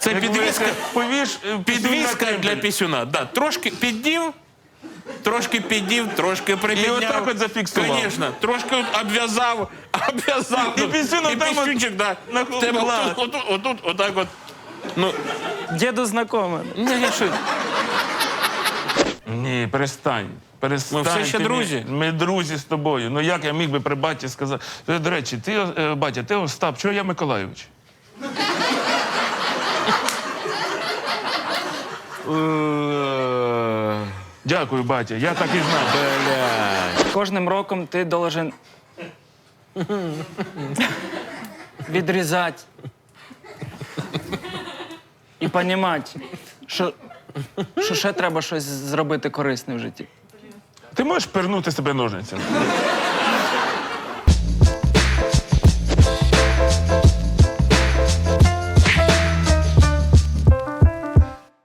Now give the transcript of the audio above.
Це підвіска, Повіж, підвіска для пісюна. Да, трошки піддів, трошки припідняв. І отак от зафіксував. Звісно, трошки от обв'язав. І пісюн і отам от пісюнчик, да. В тебе отут, отак от. Ну, Діду знайомий. Ні, перестань. Перестань. Ми все ще ти друзі. Ми друзі з тобою. Ну як я міг би при баті сказати? До речі, ти, батя, ти Остап, чого я Миколайович? Дякую, батя, я так і знав. Кожним роком ти должен відрізати і розуміти, що ще треба щось зробити корисне в житті. Ти можеш пернути себе ножницями?